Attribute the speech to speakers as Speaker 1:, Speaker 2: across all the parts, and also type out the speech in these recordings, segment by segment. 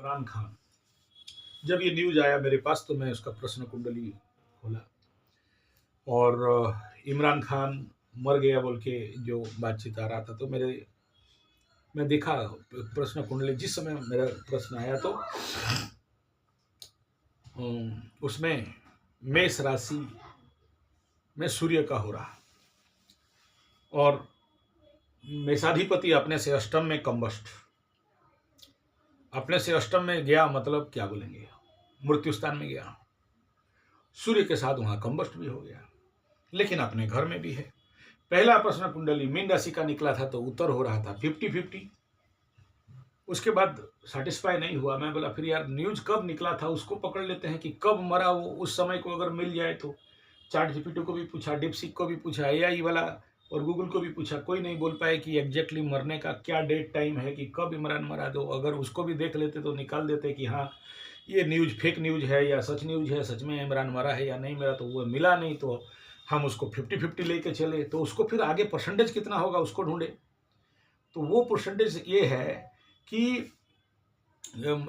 Speaker 1: इमरान खान। जब ये न्यूज आया मेरे पास तो मैं उसका प्रश्न कुंडली खोला और इमरान खान मर गया बोल के जो बातचीत आ रहा था, तो मैं देखा प्रश्न कुंडली। जिस समय मेरा प्रश्न आया तो उसमें मेष राशि में सूर्य का हो रहा और मेषाधिपति अपने से अष्टम में कंबस्ट, अपने से अष्टम में गया, मतलब क्या बोलेंगे, मृत्यु स्थान में गया। सूर्य के साथ वहां कंबस्ट भी हो गया, लेकिन अपने घर में भी है। पहला प्रश्न कुंडली मीन राशि का निकला था तो उत्तर हो रहा था 50-50। उसके बाद सेटिस्फाई नहीं हुआ। मैं बोला फिर यार न्यूज कब निकला था उसको पकड़ लेते हैं कि कब मरा वो, उस समय को अगर मिल जाए तो। चैट जीपीटी को भी पूछा, डिपसीक को भी पूछा, एआई वाला और गूगल को भी पूछा, कोई नहीं बोल पाए कि एग्जैक्टली मरने का क्या डेट टाइम है कि कब इमरान मरा। दो अगर उसको भी देख लेते तो निकाल देते कि हाँ ये न्यूज फेक न्यूज है या सच न्यूज है, सच में इमरान मरा है या नहीं मरा। तो वो मिला नहीं तो हम उसको 50-50 लेके चले, तो उसको फिर आगे परसेंटेज कितना होगा उसको ढूंढे। तो वो परसेंटेज ये है कि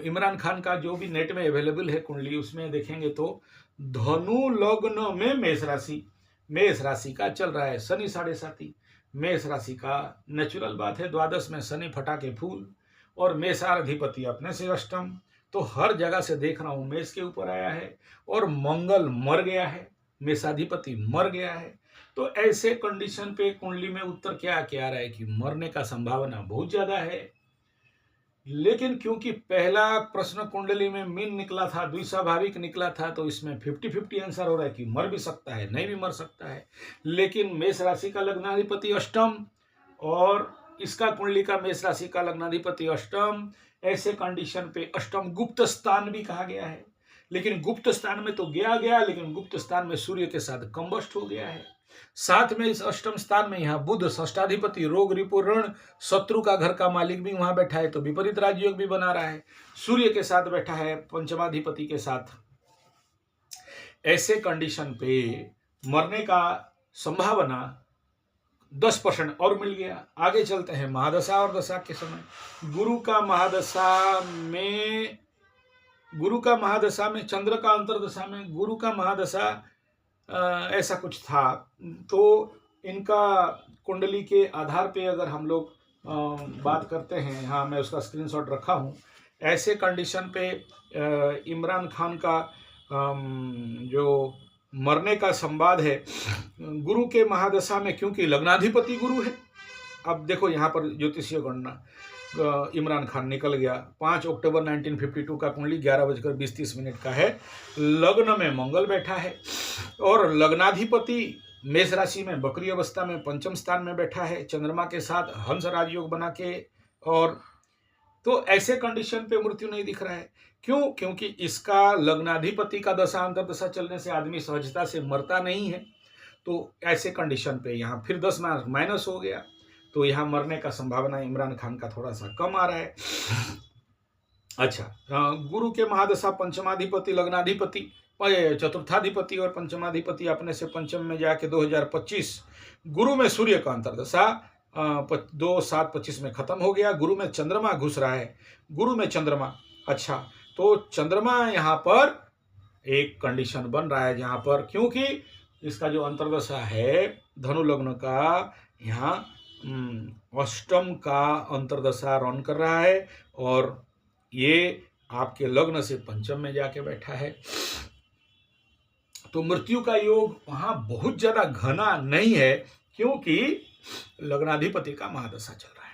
Speaker 1: इमरान खान का जो भी नेट में अवेलेबल है कुंडली, उसमें देखेंगे तो धनु लग्न में मेष राशि का चल रहा है शनि 7.5। मेष राशि का नेचुरल बात है, द्वादश में शनि फटाके फूल और मेषाधिपति अपने से अष्टम। तो हर जगह से देख रहा हूं मेष के ऊपर आया है और मंगल मर गया है, मेषाधिपति मर गया है। तो ऐसे कंडीशन पे कुंडली में उत्तर क्या क्या आ रहा है कि मरने का संभावना बहुत ज्यादा है। लेकिन क्योंकि पहला प्रश्न कुंडली में मीन निकला था, द्विस्वाभाविक निकला था, तो इसमें 50-50 आंसर हो रहा है कि मर भी सकता है, नहीं भी मर सकता है। लेकिन मेष राशि का लग्नाधिपति अष्टम और इसका कुंडली का मेष राशि का लग्नाधिपति अष्टम, ऐसे कंडीशन पे अष्टम गुप्त स्थान भी कहा गया है। लेकिन गुप्त स्थान में तो गया, लेकिन गुप्त स्थान में सूर्य के साथ कंबस्ट हो गया है। साथ में इस अष्टम स्थान में यहाँ बुध षष्ठाधिपति, रोग रिपु ऋण शत्रु का घर का मालिक भी वहां बैठा है, तो विपरीत राजयोग भी बना रहा है। सूर्य के साथ बैठा है पंचमाधिपति के साथ। ऐसे कंडीशन पे मरने का संभावना 10% और मिल गया। आगे चलते हैं महादशा और दशा के समय। गुरु का महादशा में चंद्र का अंतरदशा में गुरु का महादशा ऐसा कुछ था। तो इनका कुंडली के आधार पे अगर हम लोग बात करते हैं, हाँ मैं उसका स्क्रीनशॉट रखा हूँ। ऐसे कंडीशन पे इमरान खान का जो मरने का संवाद है गुरु के महादशा में, क्योंकि लग्नाधिपति गुरु है। अब देखो यहाँ पर ज्योतिषीय गणना, इमरान खान निकल गया 5 अक्टूबर 1952 का कुंडली 11:20-30 का है। लग्न में मंगल बैठा है और लग्नाधिपति मेष राशि में बकरी अवस्था में पंचम स्थान में बैठा है चंद्रमा के साथ हंस राजयोग बना के। और तो ऐसे कंडीशन पे मृत्यु नहीं दिख रहा है। क्यों? क्योंकि इसका लग्नाधिपति का दशा अंतरदशा चलने से आदमी सहजता से मरता नहीं है। तो ऐसे कंडीशन पे यहाँ फिर 10 माइनस हो गया, तो यहाँ मरने का संभावना इमरान खान का थोड़ा सा कम आ रहा है। अच्छा, गुरु के महादशा पंचमाधिपति, लग्नाधिपति, चतुर्थाधिपति और पंचमाधिपति अपने से पंचम में जाके 2025 गुरु में सूर्य का अंतरदशा 2/7/25 में खत्म हो गया। गुरु में चंद्रमा घुस रहा है, गुरु में चंद्रमा। अच्छा, तो चंद्रमा यहाँ पर एक कंडीशन बन रहा है जहाँ पर, क्योंकि इसका जो अंतरदशा है धनु लग्न का, यहाँ अष्टम का अंतरदशा रन कर रहा है और ये आपके लग्न से पंचम में जाके बैठा है। तो मृत्यु का योग वहां बहुत ज्यादा घना नहीं है, क्योंकि लग्नाधिपति का महादशा चल रहा है।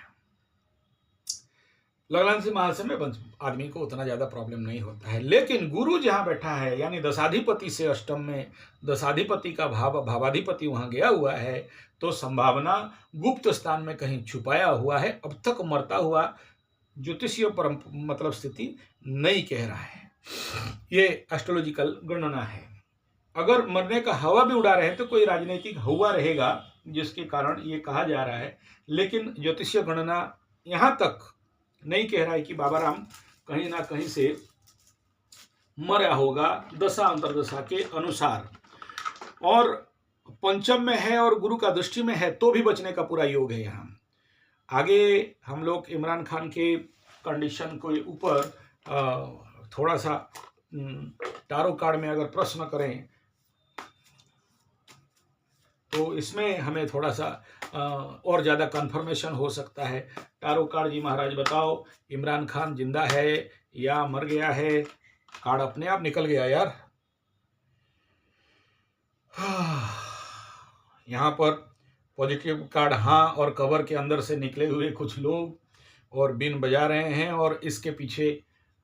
Speaker 1: लग्नाधिपति महादशा में आदमी को उतना ज्यादा प्रॉब्लम नहीं होता है। लेकिन गुरु जहां बैठा है, यानी दशाधिपति से अष्टम में, दशाधिपति का भावाधिपति वहां गया हुआ है, तो संभावना गुप्त स्थान में कहीं छुपाया हुआ है। अब तक मरता हुआ ज्योतिषीय मतलब स्थिति नहीं कह रहा है, ये एस्ट्रोलॉजिकल गणना है। अगर मरने का हवा भी उड़ा रहे हैं तो कोई राजनीतिक हवा रहेगा जिसके कारण ये कहा जा रहा है। लेकिन ज्योतिषीय गणना यहां तक नहीं कह रहा है कि बाबा राम कहीं ना कहीं से मरा होगा दशा अंतरदशा के अनुसार। और पंचम में है और गुरु का दृष्टि में है तो भी बचने का पूरा योग है। यहाँ आगे हम लोग इमरान खान के कंडीशन के ऊपर थोड़ा सा टारो कार्ड में अगर प्रश्न करें तो इसमें हमें थोड़ा सा और ज़्यादा कंफर्मेशन हो सकता है। टारो कार्ड जी महाराज बताओ, इमरान खान जिंदा है या मर गया है? कार्ड अपने आप निकल गया यार। यहाँ पर पॉजिटिव कार्ड हाँ, और कवर के अंदर से निकले हुए कुछ लोग और बीन बजा रहे हैं, और इसके पीछे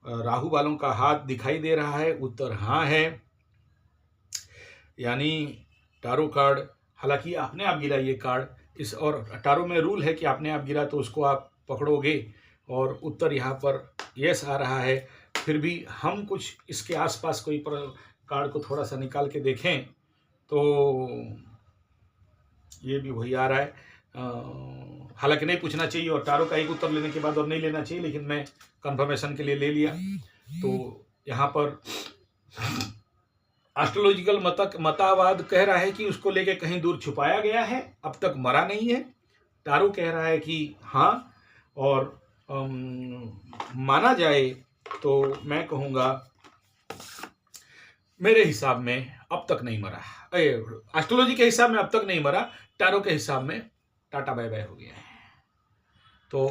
Speaker 1: राहु वालों का हाथ दिखाई दे रहा है। उत्तर हाँ है, यानी टारो कार्ड, हालांकि आपने आप गिरा ये कार्ड, इस और टारो में रूल है कि आपने आप गिरा तो उसको आप पकड़ोगे, और उत्तर यहाँ पर यस आ रहा है। फिर भी हम कुछ इसके आसपास कोई कार्ड को थोड़ा सा निकाल के देखें तो ये भी वही आ रहा है। हालांकि नहीं पूछना चाहिए, और टारो का एक उत्तर लेने के बाद और नहीं लेना चाहिए, लेकिन मैं कंफर्मेशन के लिए ले लिया। तो यहाँ पर एस्ट्रोलॉजिकल मतावाद कह रहा है कि उसको लेके कहीं दूर छुपाया गया है, अब तक मरा नहीं है। टारो कह रहा है कि हाँ, और माना जाए तो मैं कहूँगा मेरे हिसाब में अब तक नहीं मरा। एस्ट्रोलॉजी के हिसाब में अब तक नहीं मरा, टारो के हिसाब में टाटा बाय बाय हो गया है। तो